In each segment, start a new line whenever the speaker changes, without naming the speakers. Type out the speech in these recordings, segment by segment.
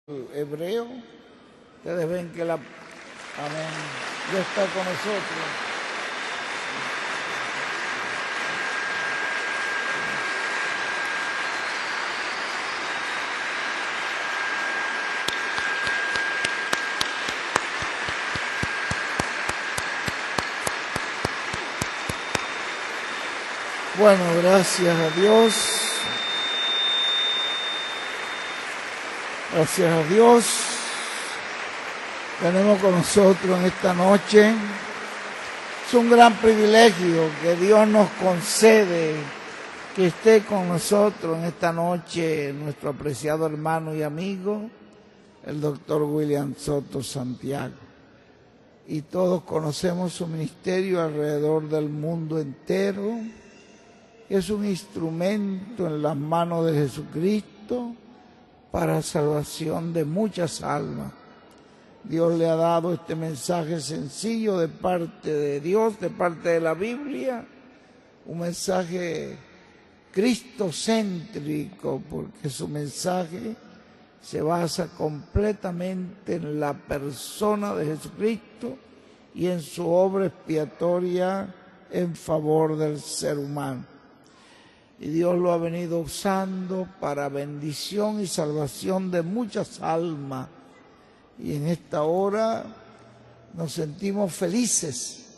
hebreo. Ustedes ven que amén, ya está con nosotros. Bueno, gracias a Dios. Gracias a Dios. Tenemos con nosotros en esta noche. Es un gran privilegio que Dios nos concede que esté con nosotros en esta noche nuestro apreciado hermano y amigo, el doctor William Soto Santiago. Y todos conocemos su ministerio alrededor del mundo entero. Es un instrumento en las manos de Jesucristo para salvación de muchas almas. Dios le ha dado este mensaje sencillo de parte de Dios, de parte de la Biblia, un mensaje cristocéntrico, porque su mensaje se basa completamente en la persona de Jesucristo y en su obra expiatoria en favor del ser humano. Y Dios lo ha venido usando para bendición y salvación de muchas almas. Y en esta hora nos sentimos felices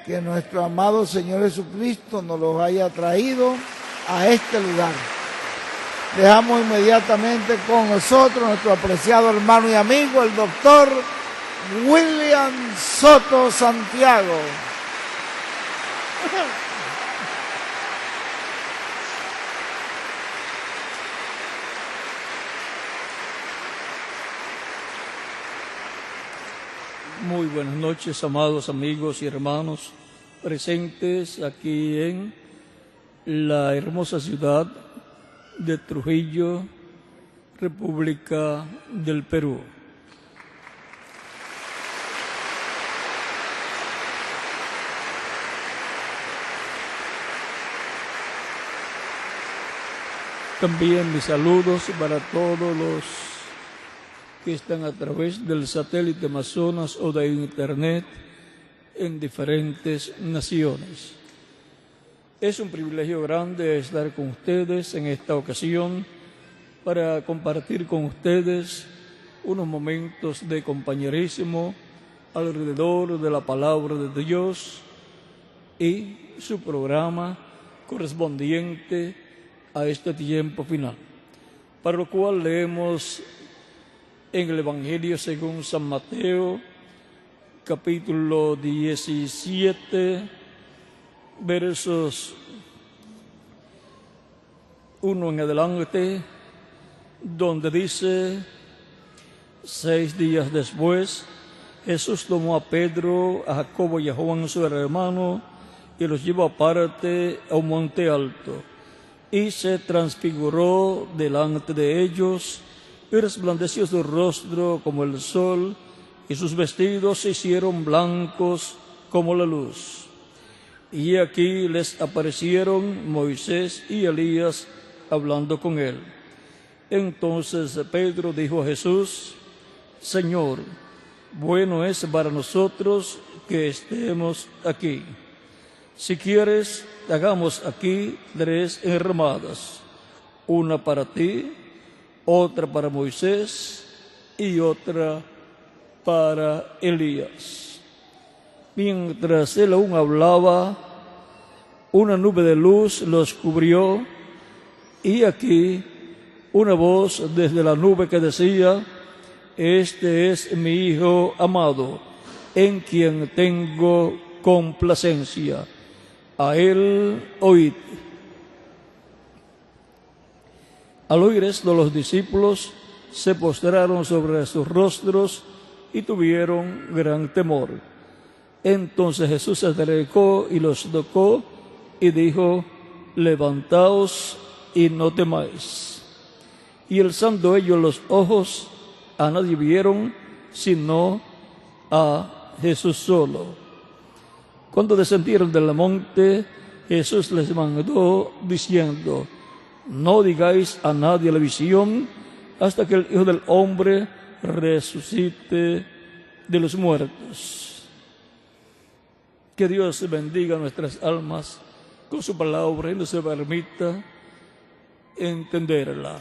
que nuestro amado Señor Jesucristo nos los haya traído a este lugar. Dejamos inmediatamente con nosotros nuestro apreciado hermano y amigo, el doctor William Soto Santiago.
Muy buenas noches, amados amigos y hermanos presentes aquí en la hermosa ciudad de Trujillo, República del Perú. También mis saludos para todos los que están a través del satélite Amazonas o de Internet en diferentes naciones. Es un privilegio grande estar con ustedes en esta ocasión para compartir con ustedes unos momentos de compañerismo alrededor de la palabra de Dios y su programa correspondiente a este tiempo final, para lo cual leemos en el Evangelio según San Mateo, capítulo 17, versos 1 en adelante, donde dice: 6 días después, Jesús tomó a Pedro, a Jacobo y a Juan su hermano, y los llevó aparte a un monte alto, y se transfiguró delante de ellos, y resplandeció su rostro como el sol, y sus vestidos se hicieron blancos como la luz. Y aquí les aparecieron Moisés y Elías hablando con él. Entonces Pedro dijo a Jesús: Señor, bueno es para nosotros que estemos aquí. Si quieres, hagamos aquí 3 enramadas, una para ti, otra para Moisés y otra para Elías. Mientras él aún hablaba, una nube de luz los cubrió, y aquí una voz desde la nube que decía: Este es mi Hijo amado, en quien tengo complacencia. A él oíd. Al oír esto, los discípulos se postraron sobre sus rostros y tuvieron gran temor. Entonces Jesús se acercó y los tocó y dijo: Levantaos y no temáis. Y alzando ellos los ojos, a nadie vieron sino a Jesús solo. Cuando descendieron del monte, Jesús les mandó diciendo: No digáis a nadie la visión hasta que el Hijo del Hombre resucite de los muertos. Que Dios bendiga nuestras almas con su palabra y nos permita entenderla.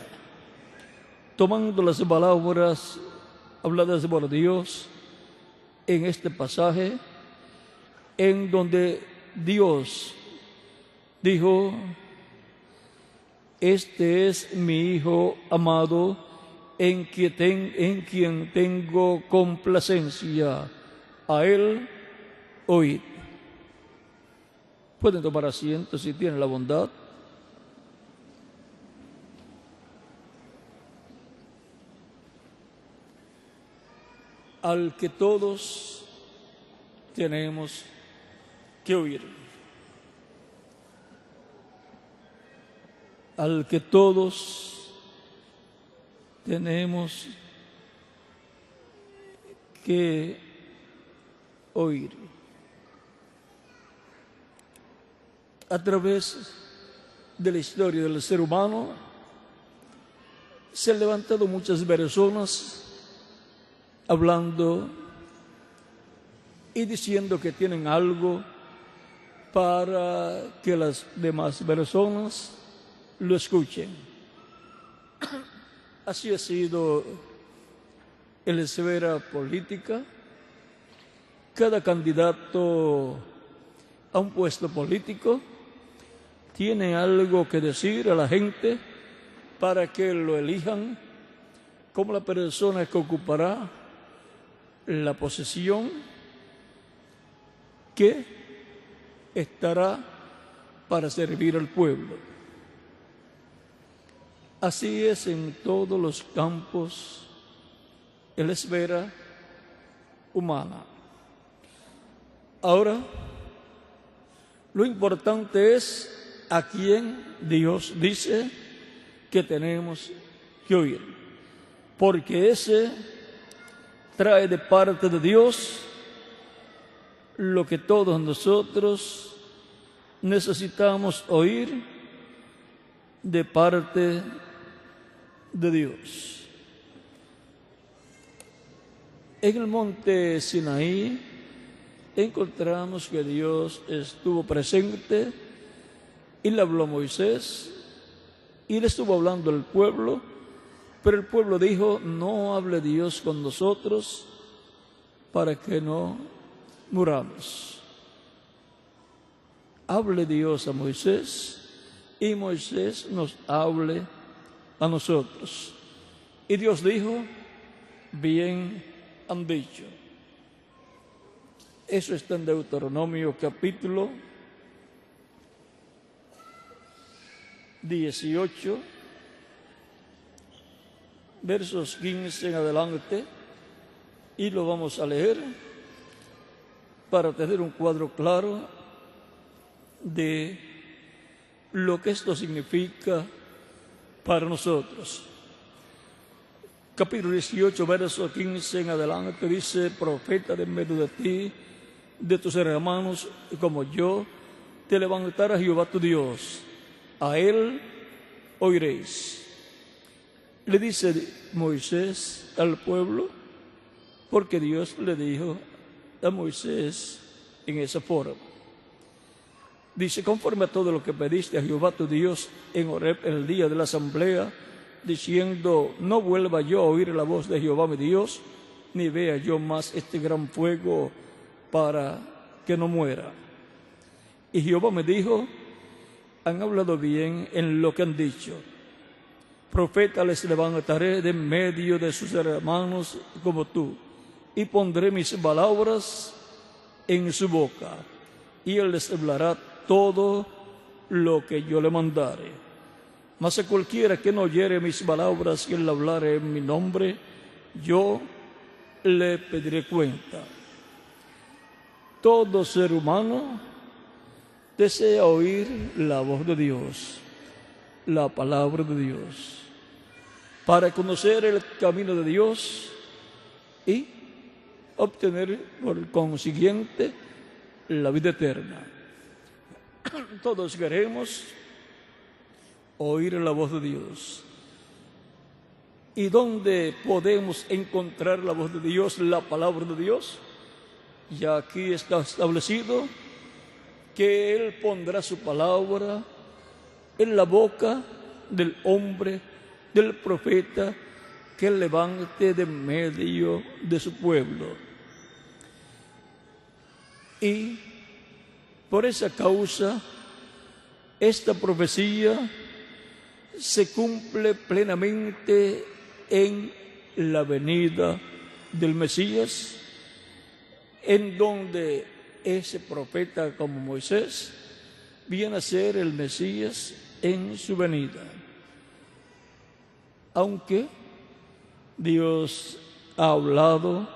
Tomando las palabras habladas por Dios en este pasaje, en donde Dios dijo: este es mi Hijo amado, en quien tengo complacencia, a Él oíd. Pueden tomar asiento si tienen la bondad. Al que todos tenemos que oír. Al que todos tenemos que oír. A través de la historia del ser humano se han levantado muchas personas hablando y diciendo que tienen algo para que las demás personas lo escuchen. Así ha sido en la esfera política. Cada candidato a un puesto político tiene algo que decir a la gente para que lo elijan como la persona que ocupará la posición que estará para servir al pueblo. Así es en todos los campos, en la esfera humana. Ahora, lo importante es a quién Dios dice que tenemos que oír, porque ese trae de parte de Dios lo que todos nosotros necesitamos oír de parte de Dios. En el monte Sinaí encontramos que Dios estuvo presente y le habló a Moisés y le estuvo hablando al pueblo, pero el pueblo dijo: no hable Dios con nosotros para que no muramos. Hable Dios a Moisés y Moisés nos hable a nosotros. Y Dios dijo: bien han dicho. Eso está en Deuteronomio capítulo 18, versos 15 en adelante, y lo vamos a leer para tener un cuadro claro de lo que esto significa para nosotros. Capítulo 18, verso 15 en adelante dice: profeta de en medio de ti, de tus hermanos, como yo, te levantará Jehová tu Dios, a Él oiréis. Le dice Moisés al pueblo, porque Dios le dijo a Moisés en esa forma. Dice: conforme a todo lo que pediste a Jehová tu Dios en Horeb en el día de la asamblea, diciendo: no vuelva yo a oír la voz de Jehová mi Dios, ni vea yo más este gran fuego para que no muera. Y Jehová me dijo: han hablado bien en lo que han dicho. Profeta les levantaré de en medio de sus hermanos como tú, y pondré mis palabras en su boca, y él les hablará todo lo que yo le mandare. Mas a cualquiera que no oyere mis palabras y él hablare en mi nombre, yo le pediré cuenta. Todo ser humano desea oír la voz de Dios, la palabra de Dios, para conocer el camino de Dios y obtener por consiguiente la vida eterna. Todos queremos oír la voz de Dios. ¿Y dónde podemos encontrar la voz de Dios, la palabra de Dios? Ya aquí está establecido que Él pondrá su palabra en la boca del hombre, del profeta, que levante de medio de su pueblo. Y por esa causa, esta profecía se cumple plenamente en la venida del Mesías, en donde ese profeta como Moisés viene a ser el Mesías en su venida. Aunque Dios ha hablado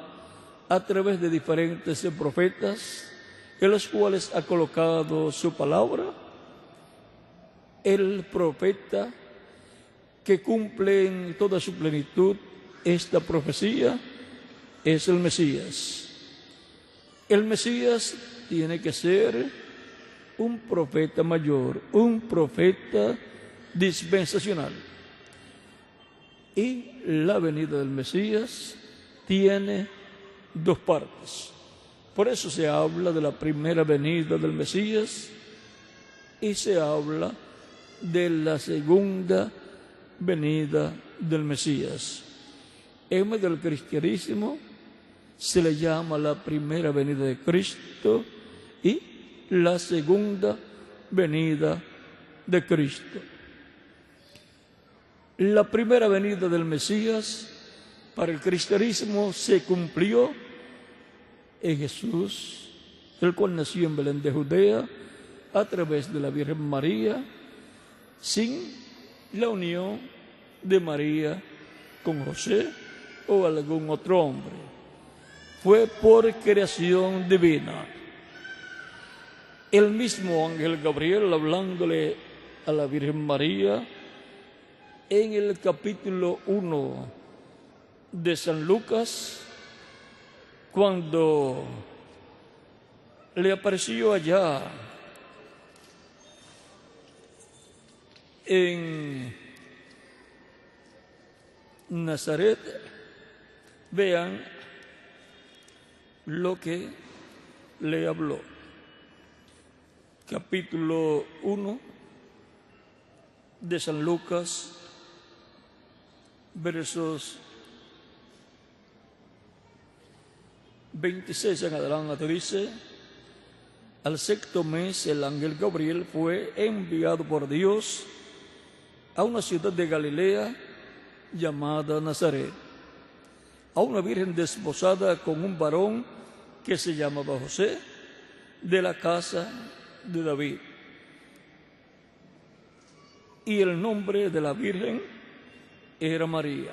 a través de diferentes profetas, en los cuales ha colocado su palabra, el profeta que cumple en toda su plenitud esta profecía es el Mesías. El Mesías tiene que ser un profeta mayor, un profeta dispensacional. Y la venida del Mesías tiene dos partes. Por eso se habla de la primera venida del Mesías y se habla de la segunda venida del Mesías. En medio del cristianismo se le llama la primera venida de Cristo y la segunda venida de Cristo. La primera venida del Mesías para el cristianismo se cumplió en Jesús, el cual nació en Belén de Judea a través de la Virgen María, sin la unión de María con José o algún otro hombre. Fue por creación divina. El mismo ángel Gabriel, hablándole a la Virgen María, en el capítulo 1 de San Lucas, cuando le apareció allá en Nazaret, vean lo que le habló. Capítulo 1 de San Lucas, versos 26 en adelante, dice: al sexto mes el ángel Gabriel fue enviado por Dios a una ciudad de Galilea llamada Nazaret, a una virgen desposada con un varón que se llamaba José, de la casa de David. Y el nombre de la virgen era María.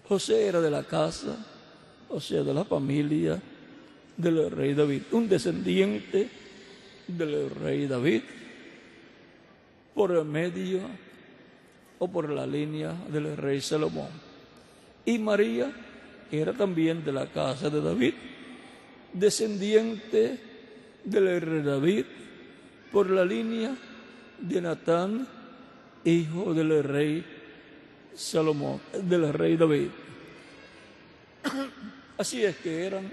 José era de la casa, o sea, de la familia del rey David, un descendiente del rey David, por el medio o por la línea del rey Salomón. Y María era también de la casa de David, descendiente del rey David, por la línea de Natán, hijo del rey Salomón, del rey David. Así es que eran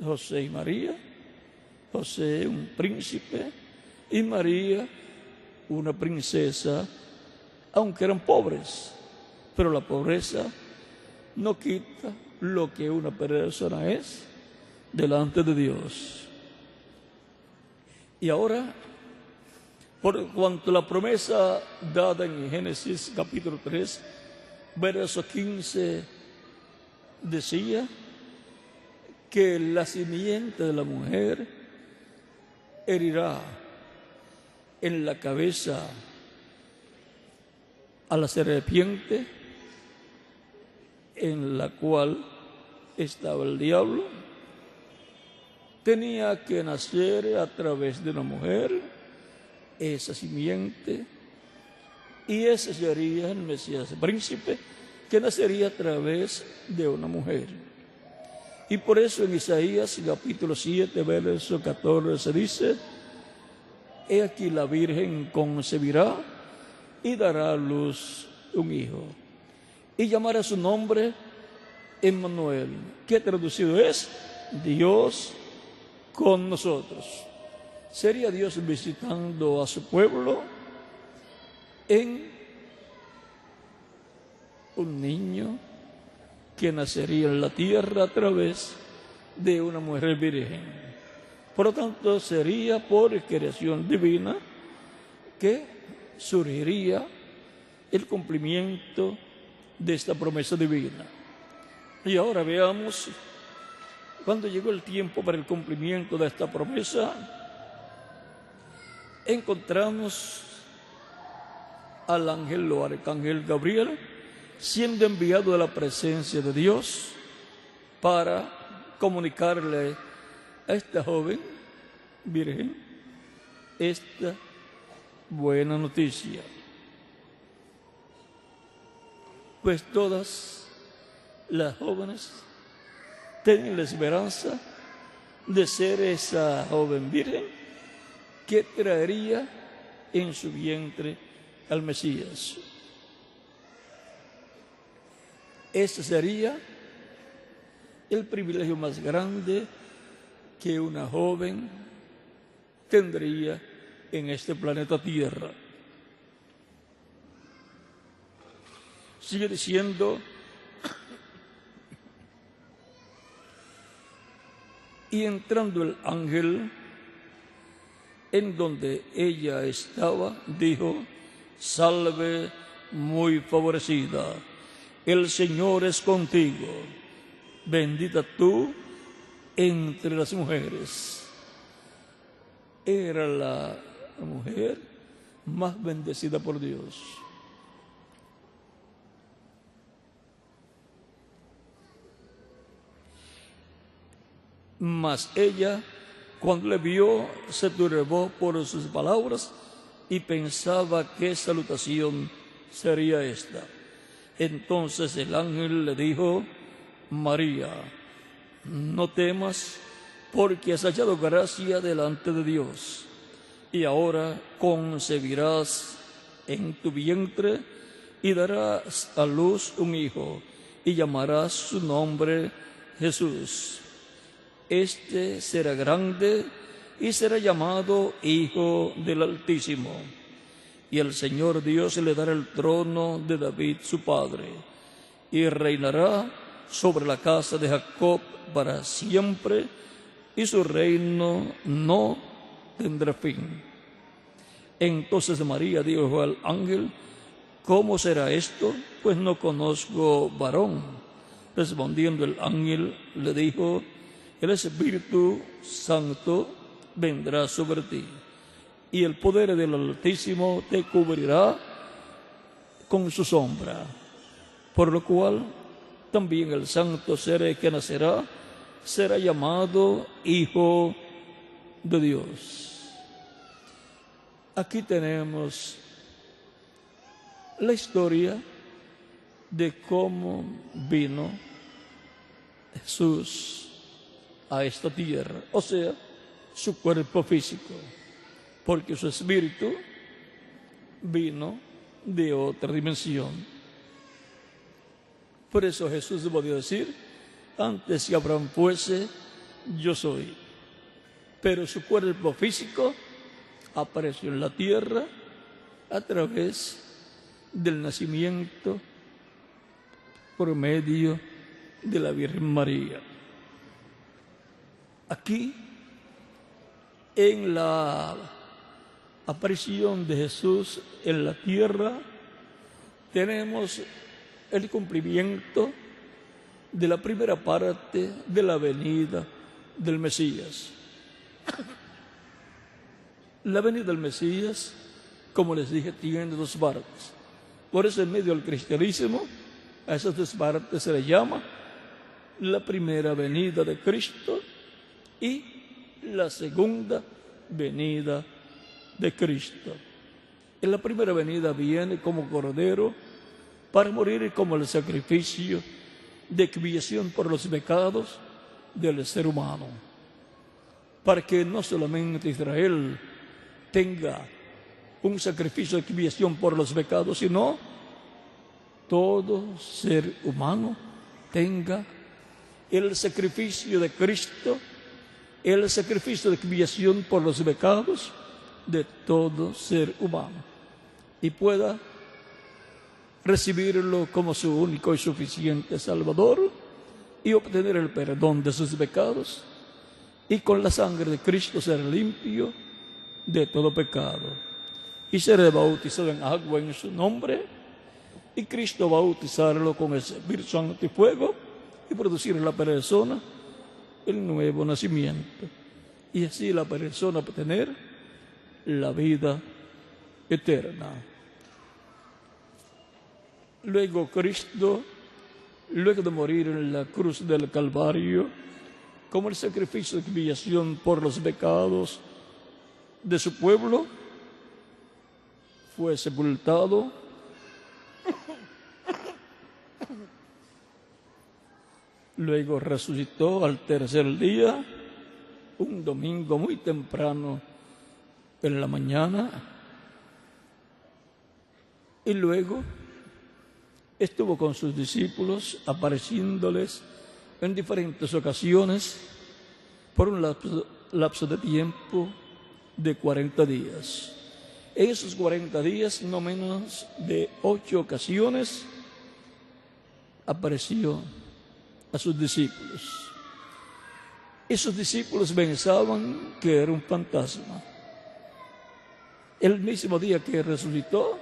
José y María, José un príncipe y María una princesa, aunque eran pobres, pero la pobreza no quita lo que una persona es delante de Dios. Y ahora, por cuanto la promesa dada en Génesis capítulo 3, verso 15, decía que la simiente de la mujer herirá en la cabeza a la serpiente, en la cual estaba el diablo. Tenía que nacer a través de una mujer, esa simiente, y ese sería el Mesías, el príncipe, que nacería a través de una mujer. Y por eso en Isaías capítulo 7, verso 14 dice: he aquí la Virgen concebirá y dará a luz un hijo. Y llamará su nombre Emmanuel, que traducido es Dios con nosotros. Sería Dios visitando a su pueblo en un niño que nacería en la tierra a través de una mujer virgen. Por lo tanto, sería por creación divina que surgiría el cumplimiento de esta promesa divina. Y ahora veamos, cuando llegó el tiempo para el cumplimiento de esta promesa, encontramos al ángel o arcángel Gabriel siendo enviado a la presencia de Dios para comunicarle a esta joven virgen esta buena noticia. Pues todas las jóvenes tienen la esperanza de ser esa joven virgen que traería en su vientre al Mesías. Ese sería el privilegio más grande que una joven tendría en este planeta Tierra. Sigue diciendo, y entrando el ángel en donde ella estaba, dijo: salve, muy favorecida, el Señor es contigo, bendita tú entre las mujeres. Era la mujer más bendecida por Dios. Mas ella, cuando le vio, se turbó por sus palabras y pensaba qué salutación sería esta. Entonces el ángel le dijo: María, no temas, porque has hallado gracia delante de Dios, y ahora concebirás en tu vientre y darás a luz un hijo, y llamarás su nombre Jesús. Este será grande y será llamado Hijo del Altísimo. Y el Señor Dios le dará el trono de David su padre, y reinará sobre la casa de Jacob para siempre, y su reino no tendrá fin. Entonces María dijo al ángel: ¿cómo será esto? Pues no conozco varón. Respondiendo el ángel le dijo: el Espíritu Santo vendrá sobre ti, y el poder del Altísimo te cubrirá con su sombra. Por lo cual también el santo ser que nacerá será llamado Hijo de Dios. Aquí tenemos la historia de cómo vino Jesús a esta tierra, o sea, su cuerpo físico, porque su espíritu vino de otra dimensión. Por eso Jesús podía decir: antes que Abraham fuese, yo soy. Pero su cuerpo físico apareció en la tierra a través del nacimiento por medio de la Virgen María. Aquí, en la aparición de Jesús en la tierra, tenemos el cumplimiento de la primera parte de la venida del Mesías. La venida del Mesías, como les dije, tiene dos partes. Por eso, en medio del cristianismo, a esas dos partes se le llama la primera venida de Cristo y la segunda venida de Cristo. En la primera venida viene como cordero para morir como el sacrificio de expiación por los pecados del ser humano, para que no solamente Israel tenga un sacrificio de expiación por los pecados, sino todo ser humano tenga el sacrificio de Cristo, el sacrificio de expiación por los pecados de todo ser humano, y pueda recibirlo como su único y suficiente Salvador y obtener el perdón de sus pecados, y con la sangre de Cristo ser limpio de todo pecado, y ser bautizado en agua en su nombre, y Cristo bautizarlo con el Espíritu Santo y fuego, y producir en la persona el nuevo nacimiento, y así la persona obtener la vida eterna. Luego Cristo, luego de morir en la cruz del Calvario, como el sacrificio de expiación por los pecados de su pueblo, fue sepultado, luego resucitó al tercer día, un domingo muy temprano en la mañana, y luego estuvo con sus discípulos, apareciéndoles en diferentes ocasiones por un lapso de tiempo de 40 días. En esos 40 días, no menos de 8 ocasiones, apareció a sus discípulos. Esos discípulos pensaban que era un fantasma. El mismo día que resucitó,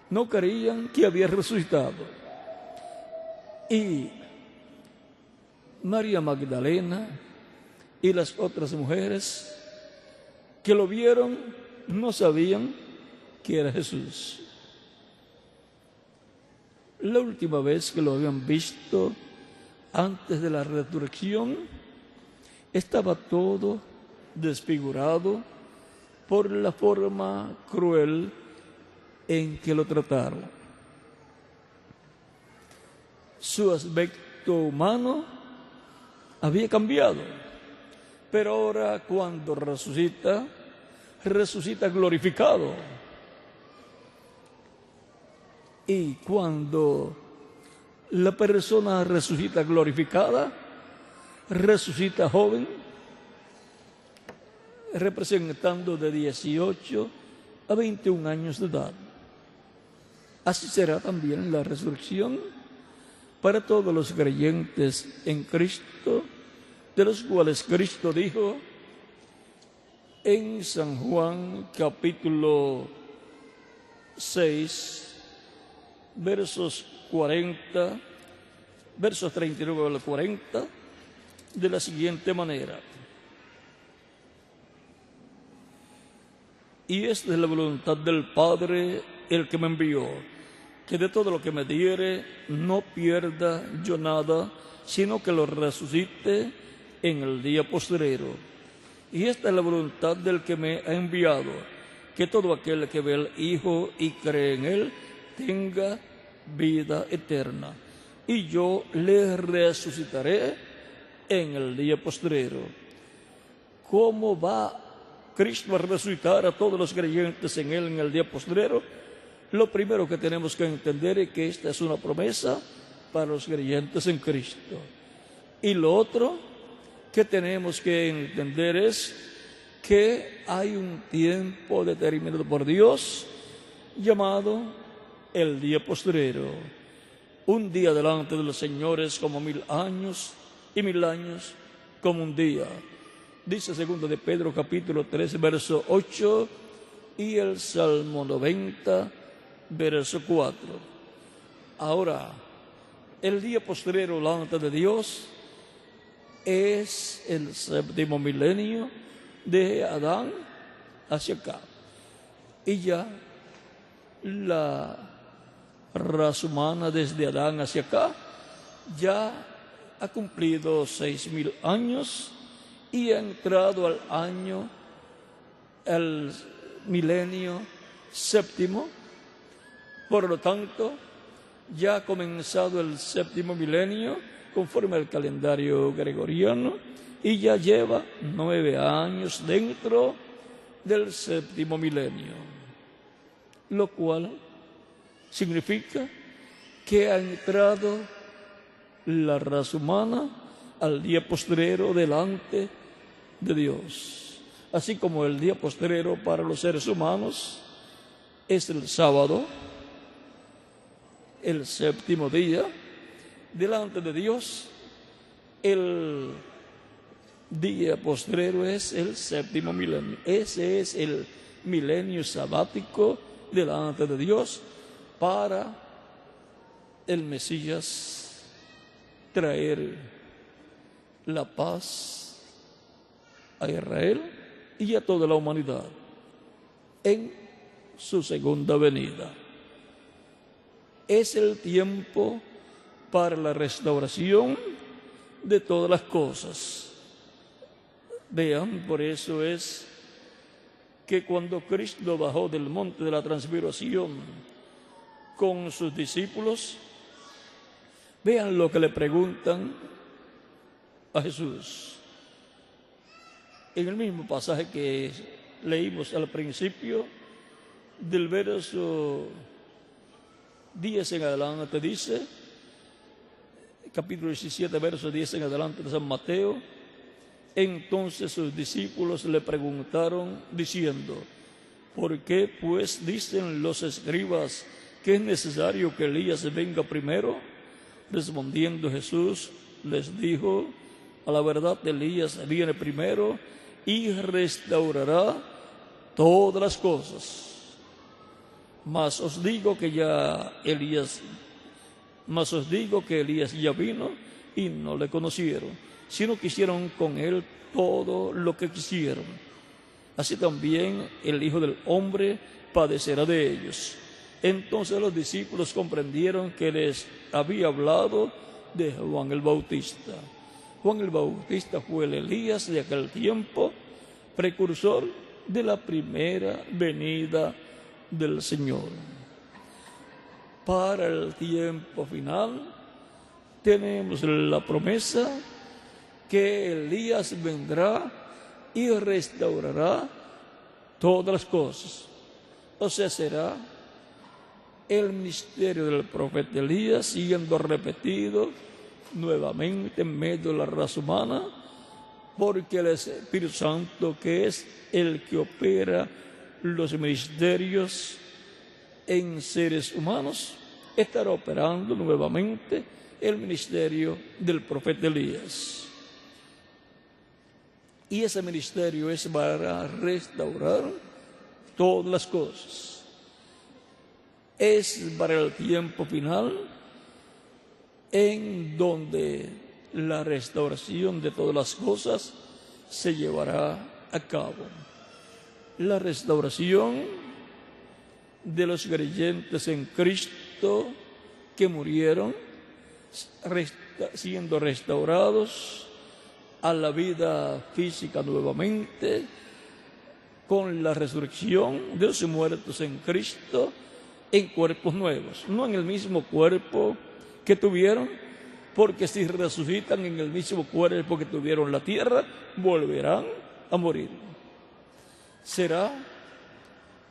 no creían que había resucitado. Y María Magdalena y las otras mujeres que lo vieron no sabían que era Jesús. La última vez que lo habían visto antes de la resurrección, estaba todo desfigurado por la forma cruel en que lo trataron. Su aspecto humano había cambiado, pero ahora cuando resucita, resucita glorificado. Y cuando la persona resucita glorificada, resucita joven, representando de 18 a 21 años de edad. Así será también la resurrección para todos los creyentes en Cristo, de los cuales Cristo dijo en San Juan capítulo 6, versos 39 al 40, de la siguiente manera: y esta es la voluntad del Padre, el que me envió, que de todo lo que me diere no pierda yo nada, sino que lo resucite en el día postrero. Y esta es la voluntad del que me ha enviado, que todo aquel que ve al Hijo y cree en Él tenga vida eterna, y yo le resucitaré en el día postrero. ¿Cómo va Cristo a resucitar a todos los creyentes en Él en el día postrero? Lo primero que tenemos que entender es que esta es una promesa para los creyentes en Cristo. Y lo otro que tenemos que entender es que hay un tiempo determinado por Dios llamado el día postrero. Un día delante de los señores como 1000 años, y 1000 años como un día. Dice 2 de Pedro capítulo 3, verso 8, y el Salmo 90, verso 4. Ahora, el día postrero delante de Dios es el 7º milenio de Adán hacia acá. Y ya la raza humana desde Adán hacia acá ya ha cumplido 6000 años y ha entrado al año, el milenio 7º. Por lo tanto, ya ha comenzado el 7º milenio conforme al calendario gregoriano y ya lleva 9 años dentro del 7º milenio, lo cual significa que ha entrado la raza humana al día postrero delante de Dios. Así como el día postrero para los seres humanos es el sábado, el séptimo día, delante de Dios, el día postrero es el séptimo milenio. Ese es el milenio sabático delante de Dios para el Mesías traer la paz a Israel y a toda la humanidad en su segunda venida. Es el tiempo para la restauración de todas las cosas. Vean, por eso es que cuando Cristo bajó del monte de la transfiguración con sus discípulos, vean lo que le preguntan a Jesús. En el mismo pasaje que leímos al principio, del verso 10 en adelante, dice, capítulo 17, verso 10 en adelante de San Mateo: entonces sus discípulos le preguntaron diciendo: ¿por qué pues dicen los escribas que es necesario que Elías venga primero? Respondiendo Jesús les dijo: a la verdad, Elías viene primero y restaurará todas las cosas. Mas os digo que Elías ya vino y no le conocieron, sino que hicieron con él todo lo que quisieron. Así también el Hijo del Hombre padecerá de ellos. Entonces los discípulos comprendieron que les había hablado de Juan el Bautista. Juan el Bautista fue el Elías de aquel tiempo, precursor de la primera venida del Señor. Para el tiempo final tenemos la promesa que Elías vendrá y restaurará todas las cosas. O sea, será el ministerio del profeta Elías siendo repetido nuevamente en medio de la raza humana, porque el Espíritu Santo, que es el que opera los ministerios en seres humanos, estará operando nuevamente el ministerio del profeta Elías. Y ese ministerio es para restaurar todas las cosas. Es para el tiempo final en donde la restauración de todas las cosas se llevará a cabo. La restauración de los creyentes en Cristo que murieron, siendo restaurados a la vida física nuevamente, con la resurrección de los muertos en Cristo, en cuerpos nuevos, no en el mismo cuerpo que tuvieron, porque si resucitan en el mismo cuerpo que tuvieron la tierra, volverán a morir. Será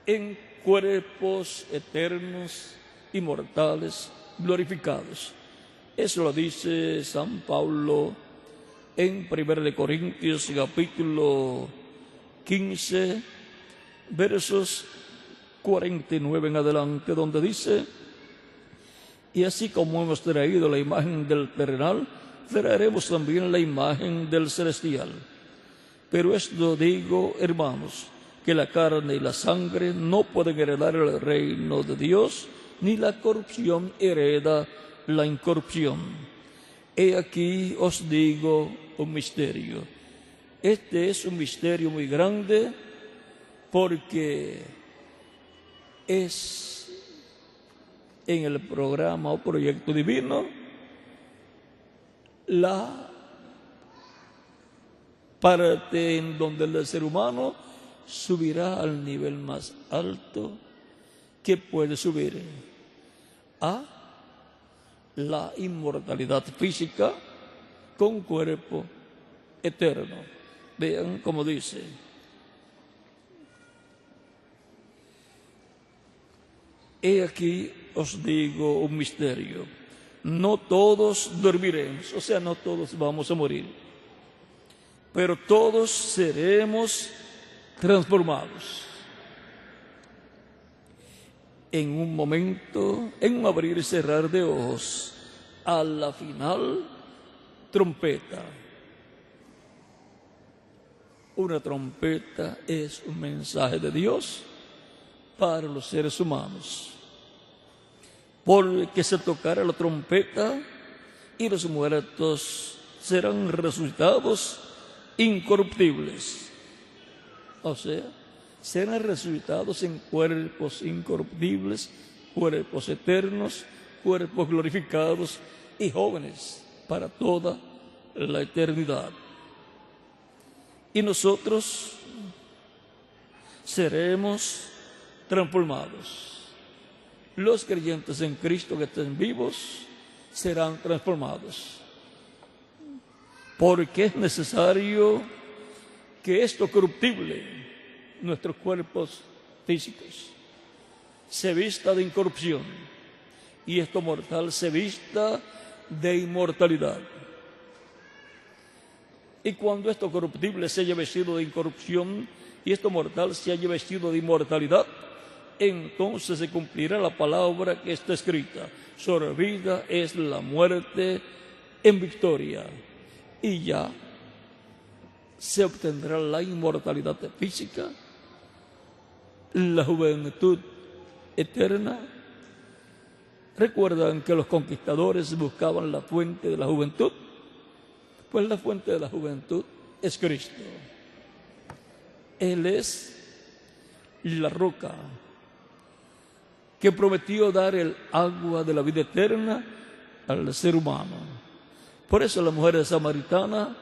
en cuerpos eternos, inmortales, glorificados. Eso lo dice San Pablo en 1 Corintios capítulo 15, versos 49 en adelante, donde dice: y así como hemos traído la imagen del terrenal, traeremos también la imagen del celestial. Pero esto digo, hermanos, que la carne y la sangre no pueden heredar el reino de Dios, ni la corrupción hereda la incorrupción. He aquí os digo un misterio. Este es un misterio muy grande, porque es en el programa o proyecto divino la parte en donde el ser humano subirá al nivel más alto que puede subir, a la inmortalidad física con cuerpo eterno. Vean cómo dice: he aquí os digo un misterio. No todos dormiremos, o sea, no todos vamos a morir, pero todos seremos transformados. En un momento, en un abrir y cerrar de ojos, a la final, trompeta. Una trompeta es un mensaje de Dios para los seres humanos. Porque se tocará la trompeta y los muertos serán resucitados incorruptibles. O sea, serán resucitados en cuerpos incorruptibles, cuerpos eternos, cuerpos glorificados y jóvenes para toda la eternidad. Y nosotros seremos transformados. Los creyentes en Cristo que estén vivos serán transformados. Porque es necesario que esto corruptible, nuestros cuerpos físicos, se vista de incorrupción y esto mortal se vista de inmortalidad. Y cuando esto corruptible se haya vestido de incorrupción y esto mortal se haya vestido de inmortalidad, entonces se cumplirá la palabra que está escrita: sobrevida es la muerte en victoria. Y ya se obtendrá la inmortalidad física, la juventud eterna. ¿Recuerdan que los conquistadores buscaban la fuente de la juventud? Pues la fuente de la juventud es Cristo. Él es la roca que prometió dar el agua de la vida eterna al ser humano. Por eso la mujer samaritana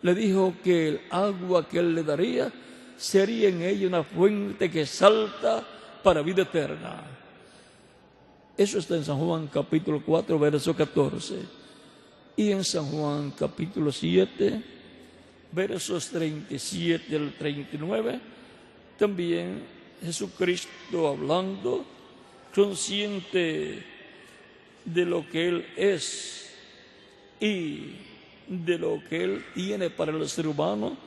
le dijo que el agua que él le daría sería en ella una fuente que salta para vida eterna. Eso está en San Juan capítulo 4, verso 14. Y en San Juan capítulo 7, versos 37 al 39, también Jesucristo hablando, consciente de lo que Él es y de lo que Él tiene para el ser humano,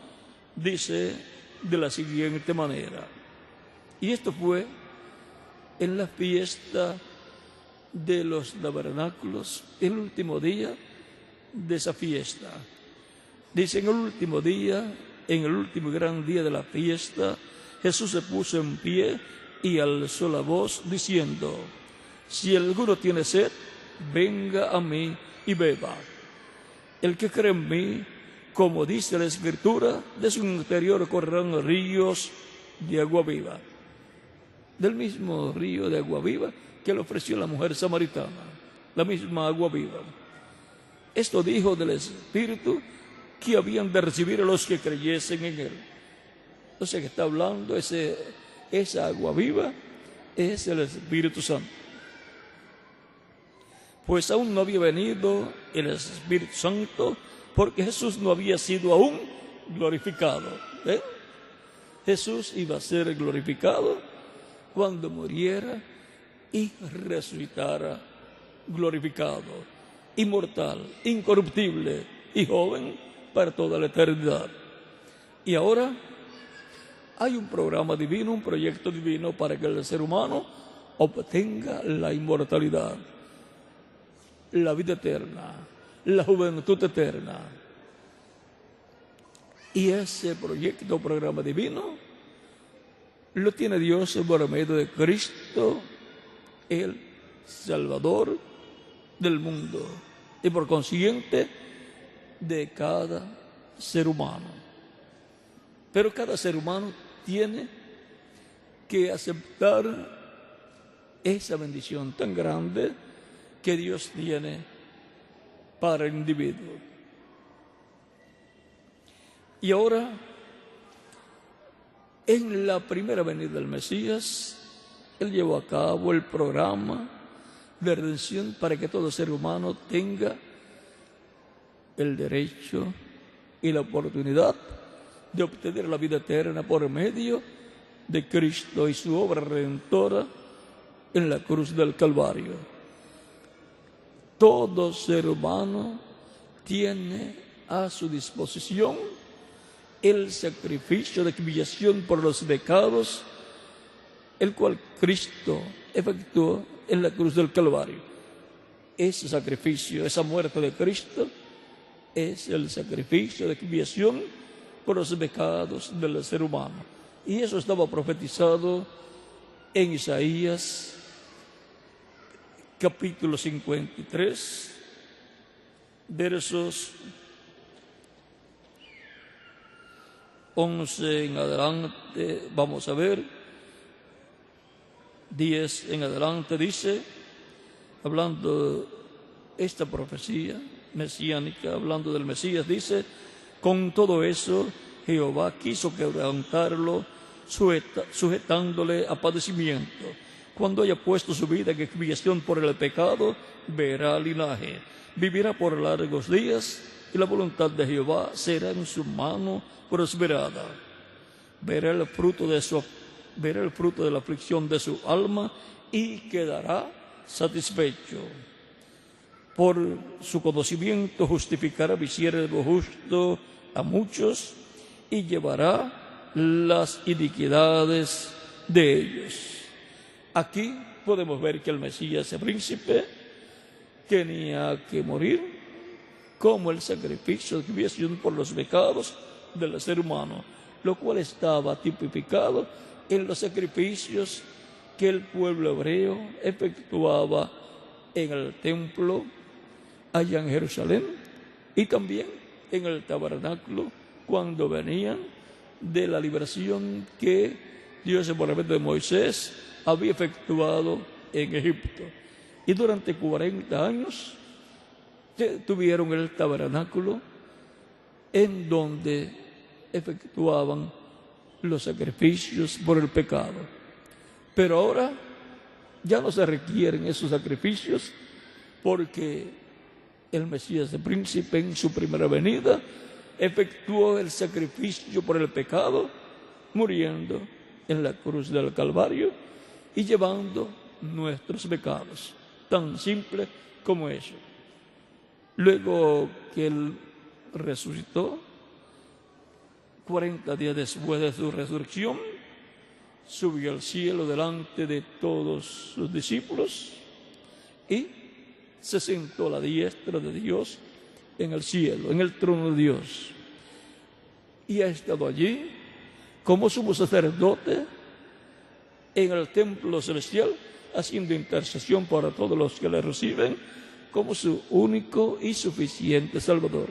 dice de la siguiente manera. Y esto fue en la fiesta de los tabernáculos, el último día de esa fiesta. Dice: en el último día, en el último gran día de la fiesta, Jesús se puso en pie y alzó la voz diciendo: si alguno tiene sed, venga a mí y beba. El que cree en mí, como dice la Escritura, de su interior correrán ríos de agua viva. Del mismo río de agua viva que le ofreció la mujer samaritana, la misma agua viva. Esto dijo del Espíritu que habían de recibir a los que creyesen en Él. O sea que está hablando, esa agua viva es el Espíritu Santo. Pues aún no había venido el Espíritu Santo porque Jesús no había sido aún glorificado. Jesús iba a ser glorificado cuando muriera y resucitara glorificado, inmortal, incorruptible y joven para toda la eternidad. Y ahora hay un programa divino, un proyecto divino para que el ser humano obtenga la inmortalidad, la vida eterna, la juventud eterna. Y ese proyecto, programa divino, lo tiene Dios por medio de Cristo, el Salvador del mundo, y por consiguiente de cada ser humano. Pero cada ser humano tiene que aceptar esa bendición tan grande que Dios tiene para el individuo. Y ahora, en la primera venida del Mesías, Él llevó a cabo el programa de redención para que todo ser humano tenga el derecho y la oportunidad de obtener la vida eterna por medio de Cristo y su obra redentora en la cruz del Calvario. Todo ser humano tiene a su disposición el sacrificio de expiación por los pecados, el cual Cristo efectuó en la cruz del Calvario. Ese sacrificio, esa muerte de Cristo, es el sacrificio de expiación por los pecados del ser humano. Y eso estaba profetizado en Isaías capítulo 53, versos 11 en adelante, vamos a ver, 10 en adelante dice, hablando esta profecía mesiánica, hablando del Mesías, dice: con todo eso Jehová quiso quebrantarlo, sujetándole a padecimiento. Cuando haya puesto su vida en expiación por el pecado, verá linaje, vivirá por largos días, y la voluntad de Jehová será en su mano prosperada. Verá el fruto de la aflicción de su alma y quedará satisfecho. Por su conocimiento justificará mi siervo justo a muchos y llevará las iniquidades de ellos. Aquí podemos ver que el Mesías, el príncipe, tenía que morir como el sacrificio de expiación por los pecados del ser humano, lo cual estaba tipificado en los sacrificios que el pueblo hebreo efectuaba en el templo allá en Jerusalén y también en el tabernáculo cuando venían de la liberación que Dios por medio de Moisés había efectuado en Egipto. Y durante 40 años tuvieron el tabernáculo en donde efectuaban los sacrificios por el pecado. Pero ahora ya no se requieren esos sacrificios porque el Mesías, el príncipe, en su primera venida efectuó el sacrificio por el pecado, muriendo en la cruz del Calvario y llevando nuestros pecados. Tan simple como eso. Luego que Él resucitó, 40 días después de su resurrección, subió al cielo delante de todos sus discípulos y se sentó a la diestra de Dios en el cielo, en el trono de Dios. Y ha estado allí como sumo sacerdote en el templo celestial, haciendo intercesión para todos los que le reciben como su único y suficiente Salvador.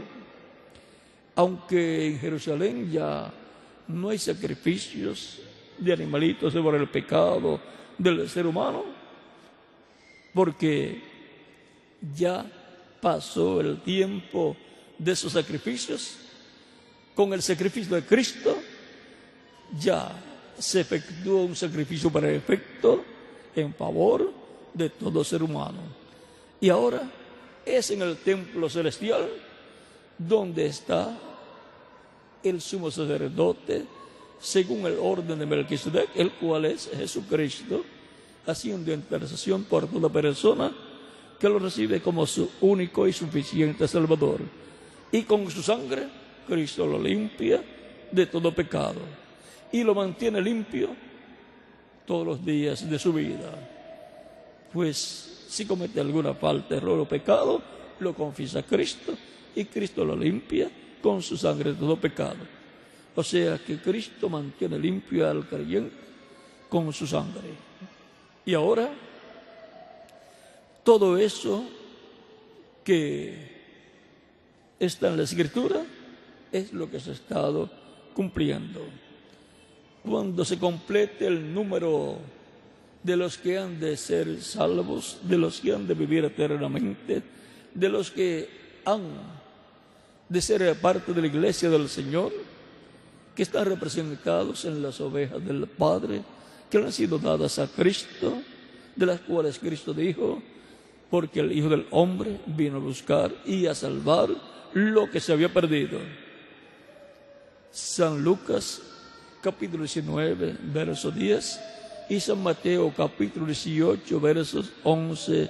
Aunque en Jerusalén ya no hay sacrificios de animalitos por el pecado del ser humano, porque ya pasó el tiempo de esos sacrificios. Con el sacrificio de Cristo ya se efectuó un sacrificio perfecto en favor de todo ser humano. Y ahora es en el templo celestial donde está el sumo sacerdote según el orden de Melquisedec, el cual es Jesucristo, haciendo intercesión por toda persona que lo recibe como su único y suficiente Salvador. Y con su sangre, Cristo lo limpia de todo pecado y lo mantiene limpio todos los días de su vida. Pues si comete alguna falta, error o pecado, lo confiesa a Cristo y Cristo lo limpia con su sangre de todo pecado. O sea que Cristo mantiene limpio al creyente con su sangre. Y ahora, todo eso que está en la Escritura es lo que se ha estado cumpliendo. Cuando se complete el número de los que han de ser salvos, de los que han de vivir eternamente, de los que han de ser parte de la iglesia del Señor, que están representados en las ovejas del Padre, que han sido dadas a Cristo, de las cuales Cristo dijo: porque el Hijo del Hombre vino a buscar y a salvar lo que se había perdido. San Lucas, capítulo 19, verso 10, y San Mateo capítulo 18, versos 11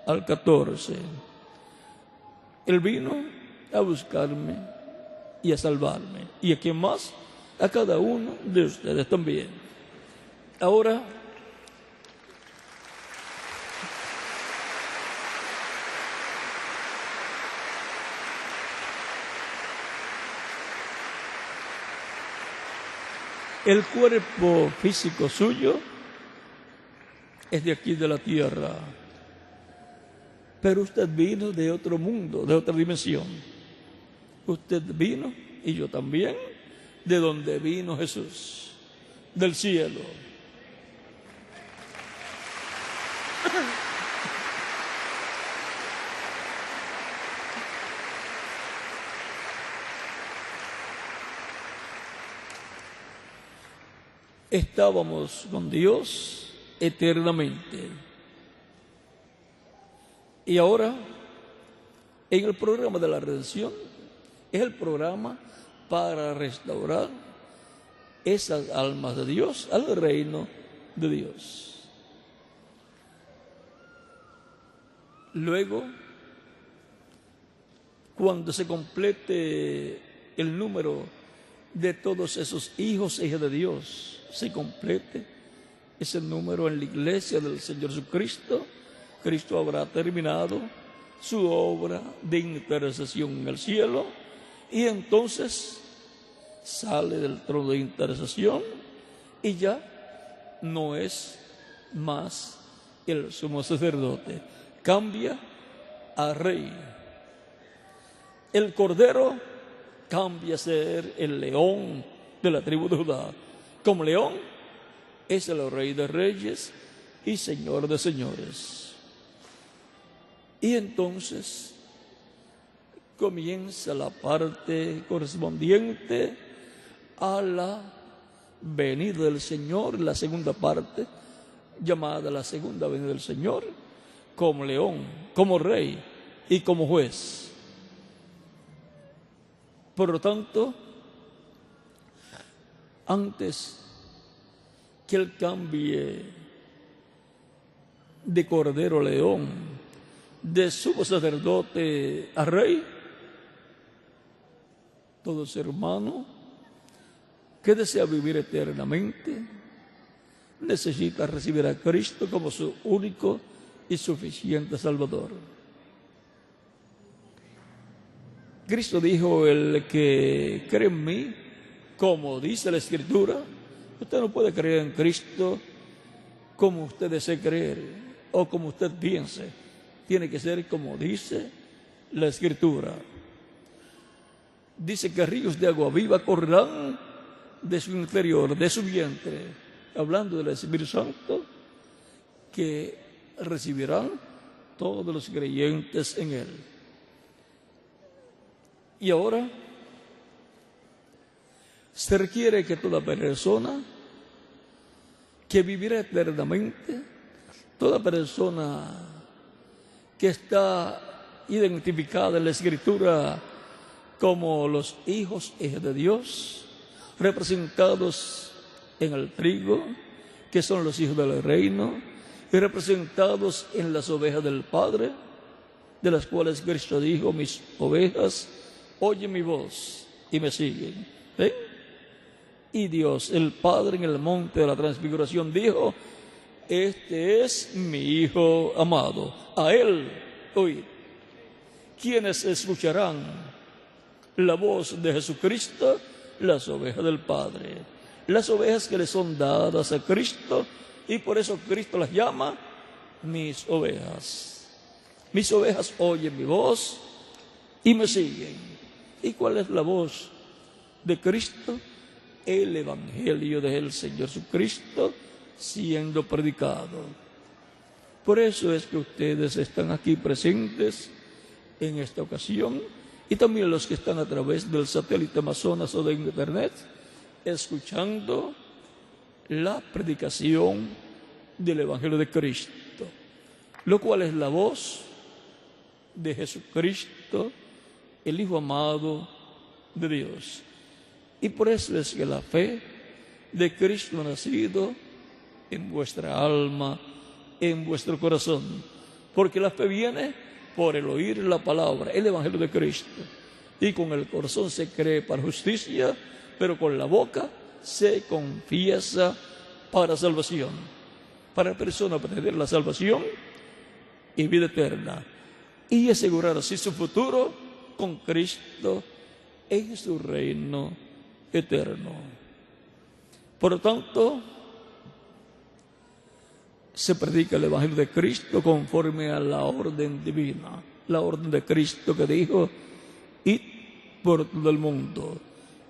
al 14. Él vino a buscarme y a salvarme. ¿Y a quién más? A cada uno de ustedes también. Ahora, el cuerpo físico suyo es de aquí de la tierra, pero usted vino de otro mundo, de otra dimensión. Usted vino, y yo también, de donde vino Jesús, del cielo. Estábamos con Dios eternamente. Y ahora, en el programa de la redención, es el programa para restaurar esas almas de Dios al reino de Dios. Luego, cuando se complete el número de todos esos hijos e hijas de Dios, se complete ese número en la iglesia del Señor Jesucristo, Cristo habrá terminado su obra de intercesión en el cielo y entonces sale del trono de intercesión y ya no es más el sumo sacerdote, cambia a rey. El cordero cambia a ser el león de la tribu de Judá. Como león es el rey de reyes y señor de señores. Y entonces comienza la parte correspondiente a la venida del Señor, la segunda parte, llamada la segunda venida del Señor, como león, como rey y como juez. Por lo tanto, antes que Él cambie de cordero a león, de sumo sacerdote a rey, todo ser humano que desea vivir eternamente necesita recibir a Cristo como su único y suficiente Salvador. Cristo dijo: el que cree en mí, como dice la Escritura. Usted no puede creer en Cristo como usted desee creer o como usted piense. Tiene que ser como dice la Escritura. Dice que ríos de agua viva correrán de su interior, de su vientre, hablando del Espíritu Santo que recibirán todos los creyentes en Él. Y ahora se requiere que toda persona que vivirá eternamente, toda persona que está identificada en la Escritura como los hijos e hijas de Dios, representados en el trigo, que son los hijos del reino, y representados en las ovejas del Padre, de las cuales Cristo dijo: mis ovejas oyen mi voz y me siguen. ¿Ven? Y Dios, el Padre, en el monte de la transfiguración dijo: este es mi Hijo amado, a Él oíd. ¿Quiénes escucharán la voz de Jesucristo? Las ovejas del Padre, las ovejas que le son dadas a Cristo, y por eso Cristo las llama mis ovejas. Mis ovejas oyen mi voz y me siguen. ¿Y cuál es la voz de Cristo? El Evangelio del Señor Jesucristo siendo predicado. Por eso es que ustedes están aquí presentes en esta ocasión, y también los que están a través del satélite Amazonas o de Internet, escuchando la predicación del Evangelio de Cristo, lo cual es la voz de Jesucristo, el Hijo amado de Dios. Y por eso es que la fe de Cristo nacido en vuestra alma, en vuestro corazón. Porque la fe viene por el oír la palabra, el Evangelio de Cristo. Y con el corazón se cree para justicia, pero con la boca se confiesa para salvación. Para la persona obtener la salvación y vida eterna. Y asegurar así su futuro con Cristo en su reino eterno. Por lo tanto, se predica el Evangelio de Cristo conforme a la orden divina, la orden de Cristo que dijo: id por todo el mundo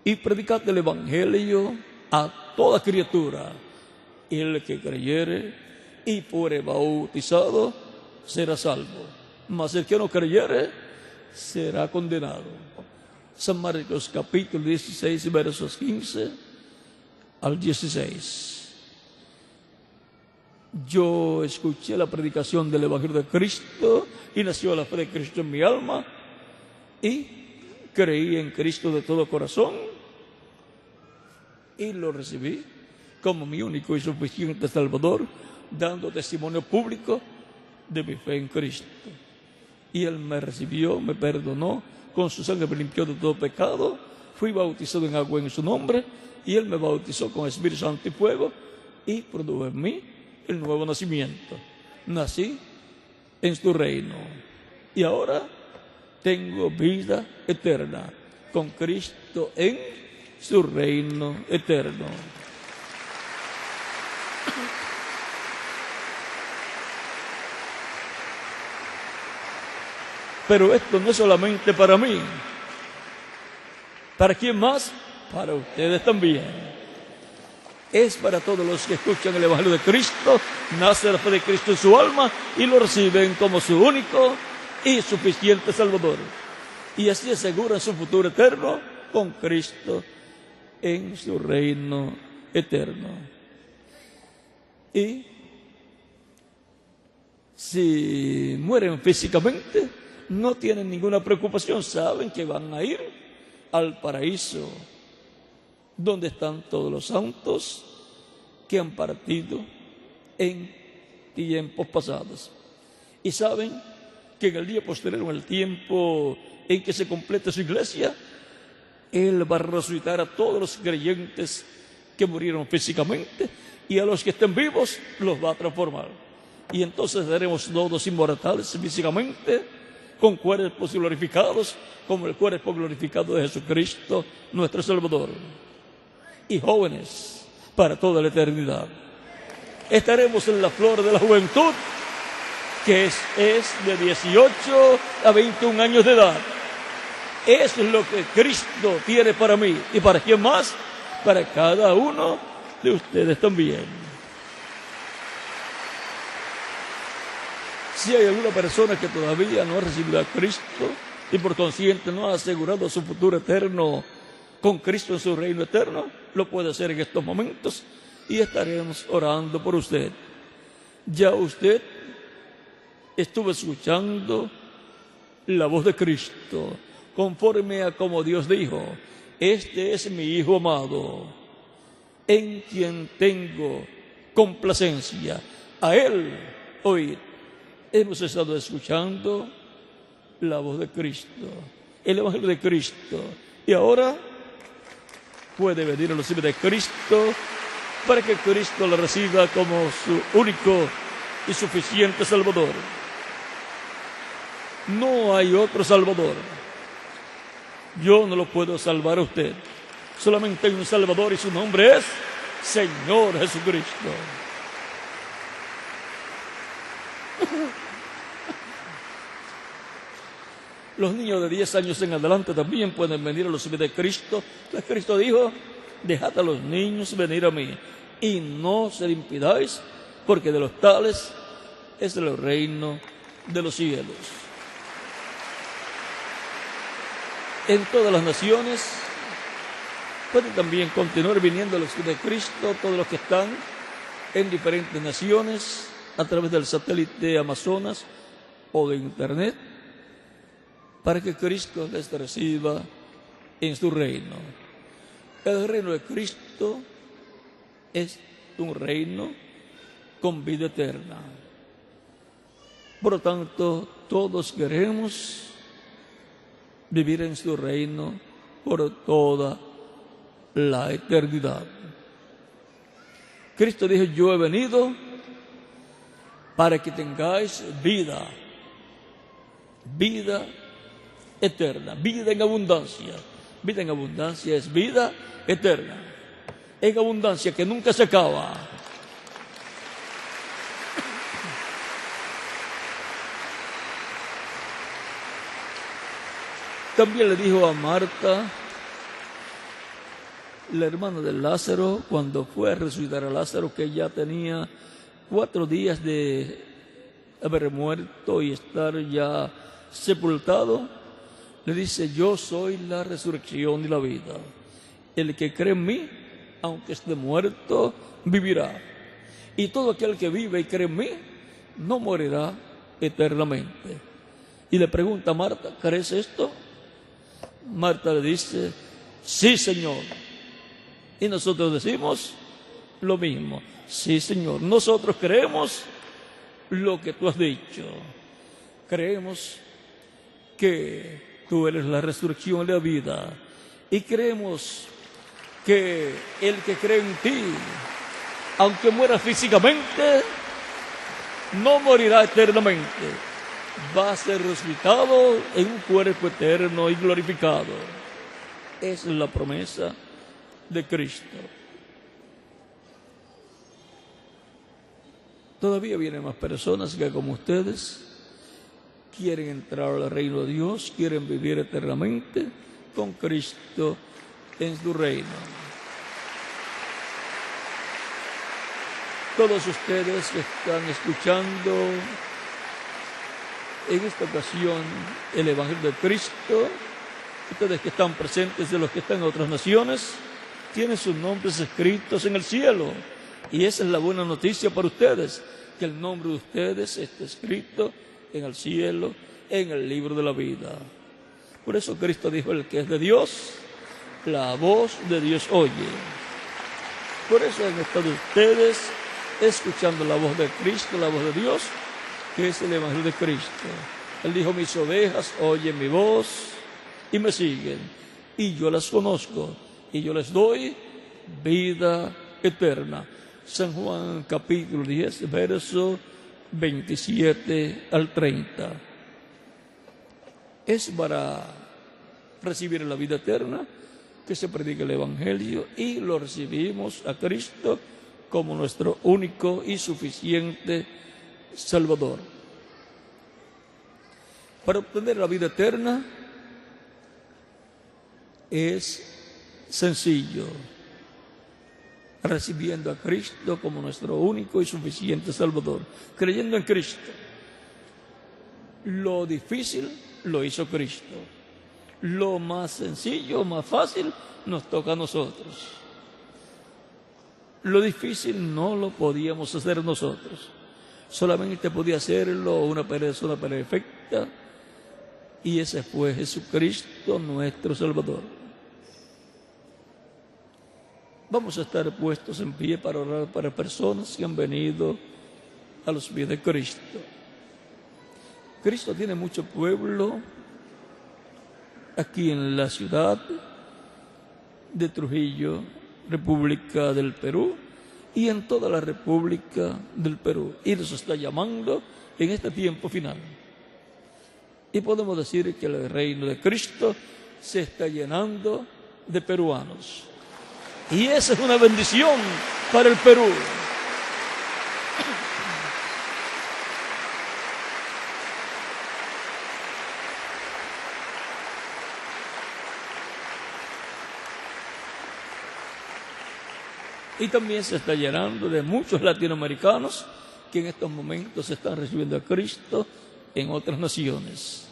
y predicad el Evangelio a toda criatura. Y el que creyere y fuere bautizado será salvo, mas el que no creyere será condenado. San Marcos capítulo 16, versos 15 al 16. Yo escuché la predicación del Evangelio de Cristo y nació la fe de Cristo en mi alma y creí en Cristo de todo corazón y lo recibí como mi único y suficiente Salvador, dando testimonio público de mi fe en Cristo. Y Él me recibió, me perdonó, con su sangre me limpió de todo pecado, fui bautizado en agua en su nombre y Él me bautizó con Espíritu Santo y fuego y produjo en mí el nuevo nacimiento. Nací en su reino y ahora tengo vida eterna con Cristo en su reino eterno. Pero esto no es solamente para mí. ¿Para quién más? Para ustedes también. Es para todos los que escuchan el Evangelio de Cristo, nace la fe de Cristo en su alma y lo reciben como su único y suficiente Salvador. Y así aseguran su futuro eterno con Cristo en su reino eterno. Y si mueren físicamente, no tienen ninguna preocupación, saben que van a ir al paraíso, donde están todos los santos que han partido en tiempos pasados. Y saben que en el día posterior, en el tiempo en que se complete su iglesia, Él va a resucitar a todos los creyentes que murieron físicamente y a los que estén vivos los va a transformar. Y entonces seremos todos inmortales físicamente, con cuerpos glorificados, como el cuerpo glorificado de Jesucristo, nuestro Salvador. Y jóvenes para toda la eternidad. Estaremos en la flor de la juventud, que es de 18 a 21 años de edad. Eso es lo que Cristo tiene para mí. ¿Y para quién más? Para cada uno de ustedes también. Si hay alguna persona que todavía no ha recibido a Cristo y por consiguiente no ha asegurado su futuro eterno con Cristo en su reino eterno, lo puede hacer en estos momentos y estaremos orando por usted. Ya usted estuvo escuchando la voz de Cristo, conforme a como Dios dijo: este es mi Hijo amado, en quien tengo complacencia, a Él oíd. Hemos estado escuchando la voz de Cristo, el Evangelio de Cristo, y ahora puede venir a los pies de Cristo para que Cristo lo reciba como su único y suficiente Salvador. No hay otro Salvador. Yo no lo puedo salvar a usted. Solamente hay un Salvador y su nombre es Señor Jesucristo. Los niños de 10 años en adelante también pueden venir a los pies de Cristo. Pues Cristo dijo: dejad a los niños venir a mí y no se le impidáis, porque de los tales es el reino de los cielos. En todas las naciones pueden también continuar viniendo a los pies de Cristo, todos los que están en diferentes naciones a través del satélite Amazonas o de Internet, para que Cristo les reciba en su reino. El reino de Cristo es un reino con vida eterna. Por lo tanto, todos queremos vivir en su reino por toda la eternidad. Cristo dijo: yo he venido para que tengáis vida, vida eterna, vida en abundancia. Vida en abundancia es vida eterna, en abundancia que nunca se acaba. También le dijo a Marta, la hermana de Lázaro, cuando fue a resucitar a Lázaro, que ya tenía 4 días de haber muerto y estar ya sepultado, le dice: yo soy la resurrección y la vida. El que cree en mí, aunque esté muerto, vivirá. Y todo aquel que vive y cree en mí, no morirá eternamente. Y le pregunta a Marta: ¿crees esto? Marta le dice: sí, Señor. Y nosotros decimos lo mismo: sí, Señor. Nosotros creemos lo que tú has dicho. Creemos que tú eres la resurrección y la vida. Y creemos que el que cree en ti, aunque muera físicamente, no morirá eternamente. Va a ser resucitado en un cuerpo eterno y glorificado. Esa es la promesa de Cristo. Todavía vienen más personas que, como ustedes, quieren entrar al reino de Dios, quieren vivir eternamente con Cristo en su reino. Todos ustedes que están escuchando en esta ocasión el Evangelio de Cristo, ustedes que están presentes de los que están en otras naciones, tienen sus nombres escritos en el cielo. Y esa es la buena noticia para ustedes, que el nombre de ustedes está escrito en el cielo, en el libro de la vida. Por eso Cristo dijo: el que es de Dios, la voz de Dios oye. Por eso han estado ustedes escuchando la voz de Cristo, la voz de Dios, que es el Evangelio de Cristo. Él dijo: mis ovejas oyen mi voz y me siguen, y yo las conozco, y yo les doy vida eterna. San Juan capítulo 10, verso 27 al 30. Es para recibir la vida eterna que se predica el Evangelio y lo recibimos a Cristo como nuestro único y suficiente Salvador. Para obtener la vida eterna es sencillo: recibiendo a Cristo como nuestro único y suficiente Salvador, creyendo en Cristo. Lo difícil lo hizo Cristo. Lo más sencillo, más fácil, nos toca a nosotros. Lo difícil no lo podíamos hacer nosotros. Solamente podía hacerlo una persona perfecta, y ese fue Jesucristo, nuestro Salvador. Vamos a estar puestos en pie para orar para personas que han venido a los pies de Cristo. Cristo tiene mucho pueblo aquí en la ciudad de Trujillo, República del Perú, y en toda la República del Perú. Y los está llamando en este tiempo final. Y podemos decir que el reino de Cristo se está llenando de peruanos. Y esa es una bendición para el Perú. Y también se está llenando de muchos latinoamericanos que en estos momentos están recibiendo a Cristo en otras naciones.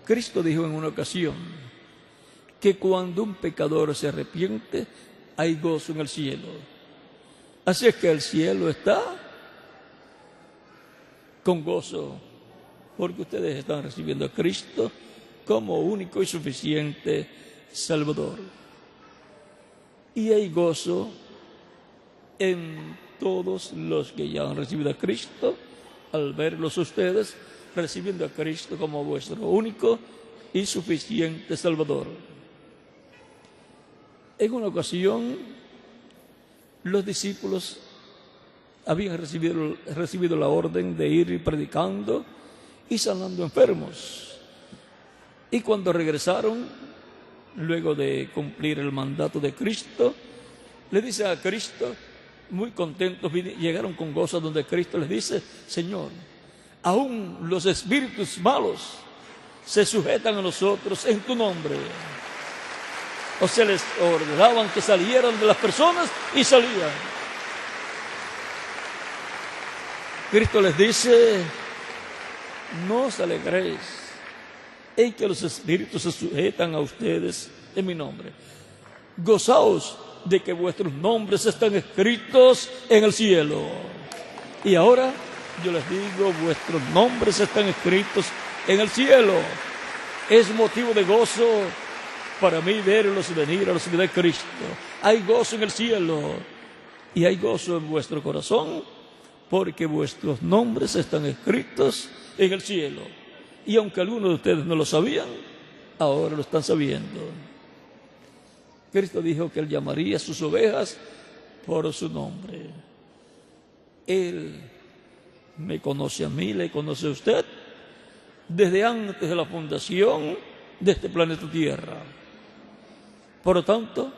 Cristo dijo en una ocasión que cuando un pecador se arrepiente, hay gozo en el cielo. Así es que el cielo está con gozo, porque ustedes están recibiendo a Cristo como único y suficiente Salvador. Y hay gozo en todos los que ya han recibido a Cristo, al verlos ustedes recibiendo a Cristo como vuestro único y suficiente Salvador. En una ocasión, los discípulos habían recibido la orden de ir predicando y sanando enfermos. Y cuando regresaron, luego de cumplir el mandato de Cristo, le dicen a Cristo, muy contentos, llegaron con gozo donde Cristo les dice: Señor, aún los espíritus malos se sujetan a nosotros en tu nombre. O se les ordenaban que salieran de las personas y salían. Cristo les dice: no os alegréis en que los espíritus se sujetan a ustedes en mi nombre. Gozaos de que vuestros nombres están escritos en el cielo. Y ahora yo les digo, vuestros nombres están escritos en el cielo. Es motivo de gozo para mí verlos venir a los pies de Cristo. Hay gozo en el cielo y hay gozo en vuestro corazón, porque vuestros nombres están escritos en el cielo. Y aunque algunos de ustedes no lo sabían, ahora lo están sabiendo. Cristo dijo que Él llamaría a sus ovejas por su nombre. Él me conoce a mí, le conoce a usted, desde antes de la fundación de este planeta Tierra. Por lo tanto,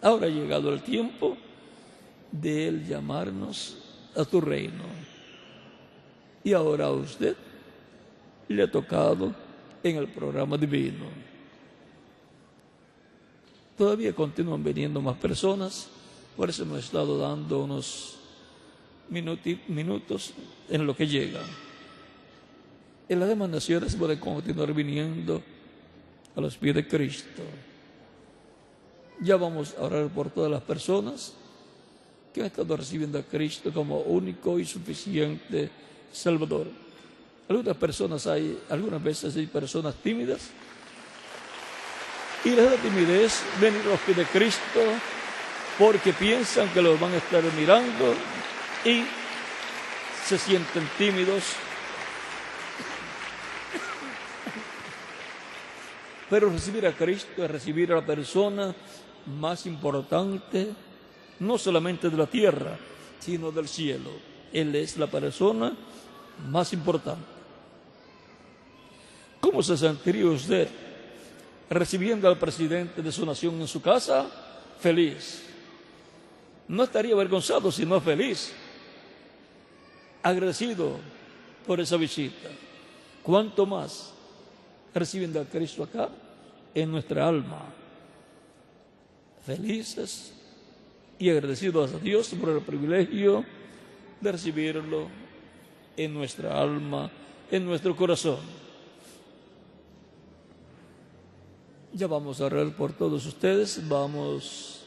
ahora ha llegado el tiempo de Él llamarnos a tu reino. Y ahora a usted le ha tocado en el programa divino. Todavía continúan viniendo más personas, por eso hemos estado dando unos minutos en lo que llegan. En las demás naciones pueden continuar viniendo a los pies de Cristo. Ya vamos a orar por todas las personas que han estado recibiendo a Cristo como único y suficiente Salvador. Algunas veces hay personas tímidas y les da timidez venir a los pies de Cristo porque piensan que los van a estar mirando y se sienten tímidos. Pero recibir a Cristo es recibir a la persona más importante, no solamente de la tierra, sino del cielo. Él es la persona más importante. ¿Cómo se sentiría usted recibiendo al presidente de su nación en su casa? Feliz. No estaría avergonzado, sino feliz, agradecido por esa visita. ¿Cuánto más recibiendo a Cristo acá en nuestra alma? Felices y agradecidos a Dios por el privilegio de recibirlo en nuestra alma, en nuestro corazón. Ya vamos a orar por todos ustedes. Vamos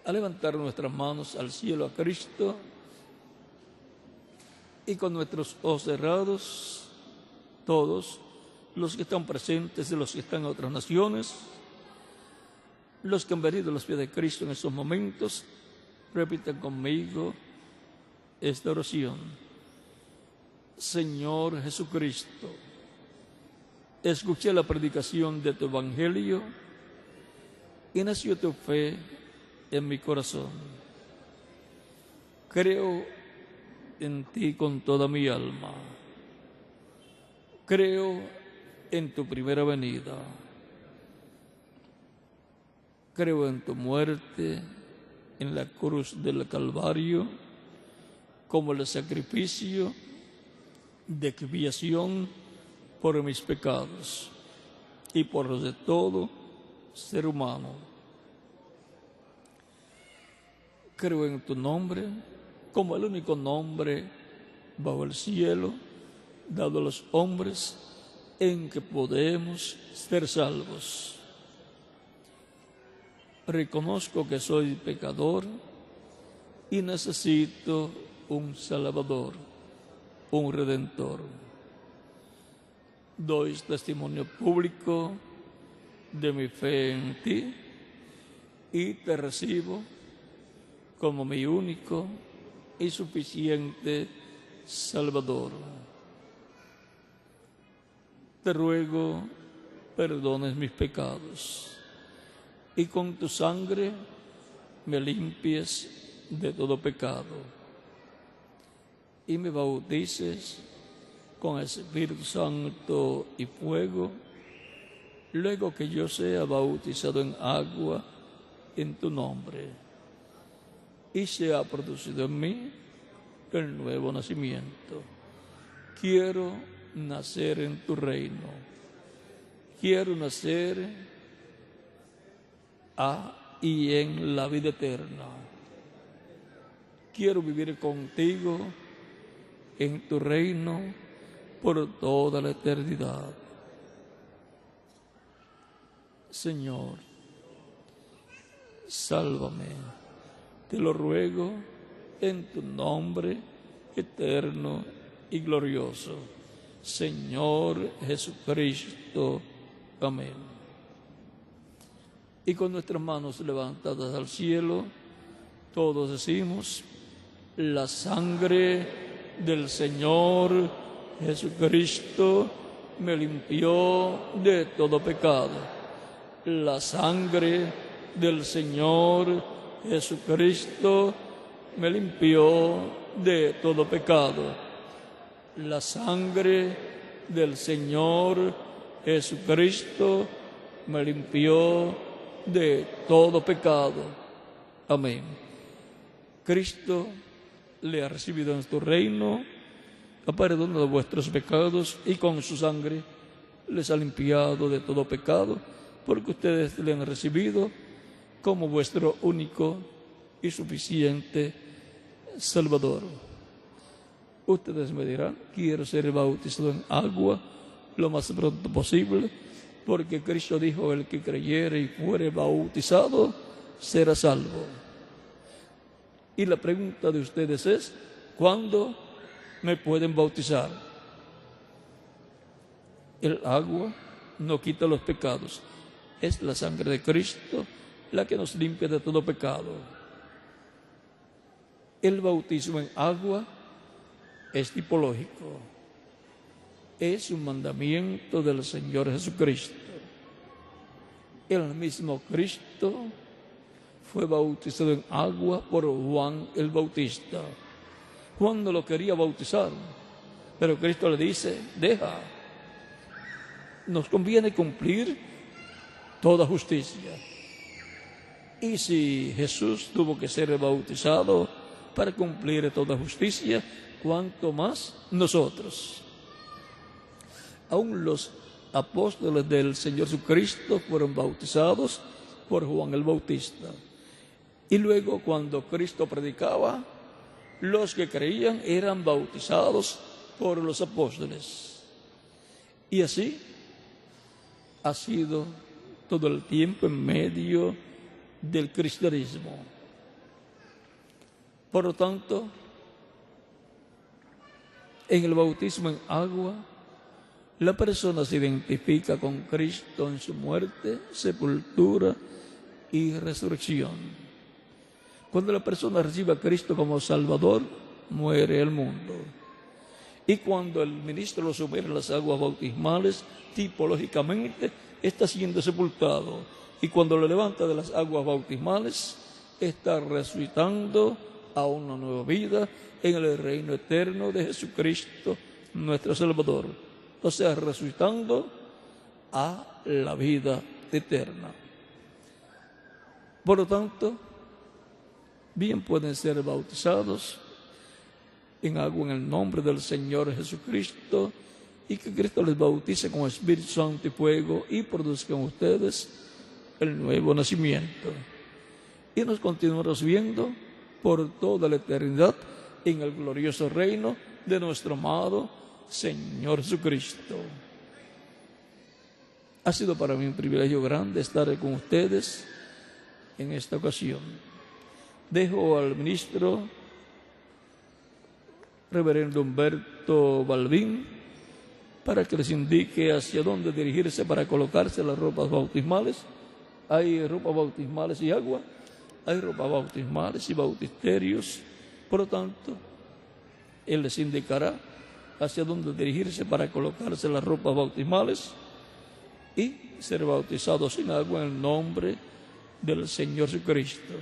a levantar nuestras manos al cielo, a Cristo, y con nuestros ojos cerrados, todos los que están presentes y los que están en otras naciones, los que han venido a los pies de Cristo en estos momentos, repitan conmigo esta oración. Señor Jesucristo, escuché la predicación de tu evangelio y nació tu fe en mi corazón. Creo en ti con toda mi alma. Creo en tu primera venida. Creo en tu muerte en la cruz del Calvario como el sacrificio de expiación por mis pecados y por los de todo ser humano. Creo en tu nombre como el único nombre bajo el cielo dado a los hombres en que podemos ser salvos. Reconozco que soy pecador y necesito un Salvador, un Redentor. Doy testimonio público de mi fe en ti y te recibo como mi único y suficiente Salvador. Te ruego perdones mis pecados y con tu sangre me limpies de todo pecado y me bautices con el Espíritu Santo y fuego, luego que yo sea bautizado en agua en tu nombre y sea producido en mí el nuevo nacimiento. Quiero nacer en tu reino. Quiero nacer y en la vida eterna. Quiero vivir contigo en tu reino por toda la eternidad. Señor, sálvame, te lo ruego en tu nombre eterno y glorioso, Señor Jesucristo. Amén. Y con nuestras manos levantadas al cielo, todos decimos: la sangre del Señor Jesucristo me limpió de todo pecado. La sangre del Señor Jesucristo me limpió de todo pecado. La sangre del Señor Jesucristo me limpió de todo pecado. Amén. Cristo le ha recibido en su reino, ha perdonado vuestros pecados y con su sangre les ha limpiado de todo pecado, porque ustedes le han recibido como vuestro único y suficiente Salvador. Ustedes me dirán: quiero ser bautizado en agua lo más pronto posible, porque Cristo dijo: el que creyere y fuere bautizado será salvo. Y la pregunta de ustedes es: ¿cuándo me pueden bautizar? El agua no quita los pecados, es la sangre de Cristo la que nos limpia de todo pecado. El bautismo en agua es tipológico, es un mandamiento del Señor Jesucristo. El mismo Cristo fue bautizado en agua por Juan el Bautista. Juan no lo quería bautizar, pero Cristo le dice: deja, nos conviene cumplir toda justicia. Y si Jesús tuvo que ser bautizado para cumplir toda justicia, ¿cuánto más nosotros? Aún los apóstoles del Señor Jesucristo fueron bautizados por Juan el Bautista. Y luego, cuando Cristo predicaba, los que creían eran bautizados por los apóstoles. Y así ha sido todo el tiempo en medio del cristianismo. Por lo tanto, en el bautismo en agua, la persona se identifica con Cristo en su muerte, sepultura y resurrección. Cuando la persona recibe a Cristo como Salvador, muere el mundo. Y cuando el ministro lo sumerge en las aguas bautismales, tipológicamente está siendo sepultado. Y cuando lo levanta de las aguas bautismales, está resucitando a una nueva vida en el reino eterno de Jesucristo, nuestro Salvador. O sea, resucitando a la vida eterna. Por lo tanto, bien pueden ser bautizados en agua en el nombre del Señor Jesucristo, y que Cristo les bautice con Espíritu Santo y fuego y produzcan ustedes el nuevo nacimiento. Y nos continuaremos viendo por toda la eternidad en el glorioso reino de nuestro amado Señor Jesucristo. Ha sido para mí un privilegio grande estar con ustedes en esta ocasión. Dejo al ministro reverendo Humberto Balbín para que les indique hacia dónde dirigirse para colocarse las ropas bautismales. Hay ropas bautismales y agua, hay ropas bautismales y bautisterios. Por lo tanto, Él les indicará hacia dónde dirigirse para colocarse las ropas bautismales y ser bautizados en agua en el nombre del Señor Jesucristo.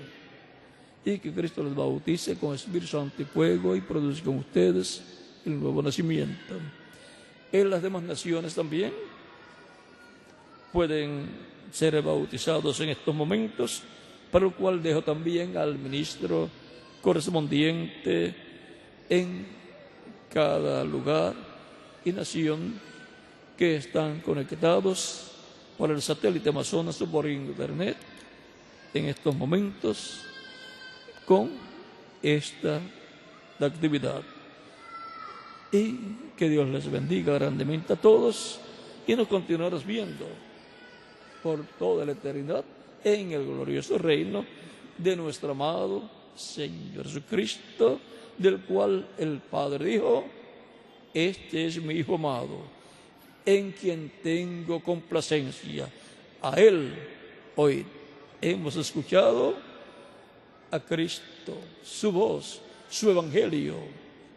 Y que Cristo les bautice con Espíritu Santo y fuego y produzca en ustedes el nuevo nacimiento. En las demás naciones también pueden ser bautizados en estos momentos, para lo cual dejo también al ministro correspondiente en cada lugar y nación que están conectados por el satélite Amazonas o por internet en estos momentos con esta actividad. Y que Dios les bendiga grandemente a todos y nos continuaremos viendo por toda la eternidad en el glorioso reino de nuestro amado Señor Jesucristo, del cual el Padre dijo: este es mi Hijo amado, en quien tengo complacencia. A Él hoy hemos escuchado a Cristo, su voz, su evangelio,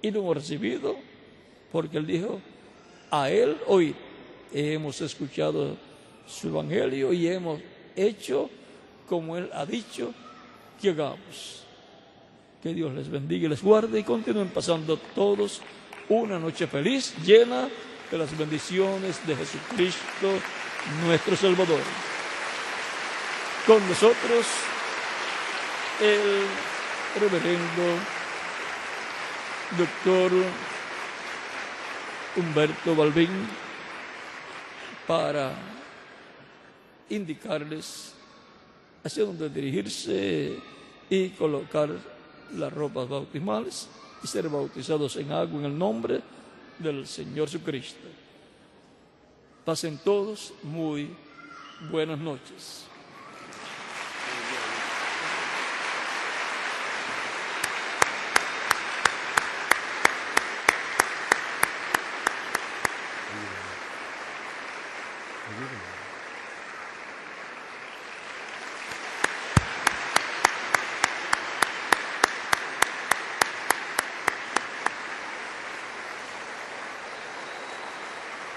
y lo hemos recibido porque Él dijo: a Él hoy hemos escuchado su evangelio y hemos hecho como Él ha dicho que hagamos. Que Dios les bendiga y les guarde y continúen pasando todos una noche feliz, llena de las bendiciones de Jesucristo, nuestro Salvador. Con nosotros, el reverendo doctor Humberto Balbín, para indicarles hacia dónde dirigirse y colocar las ropas bautismales y ser bautizados en agua en el nombre del Señor Jesucristo. Pasen todos muy buenas noches.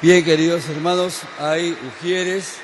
Bien, queridos hermanos, hay ujieres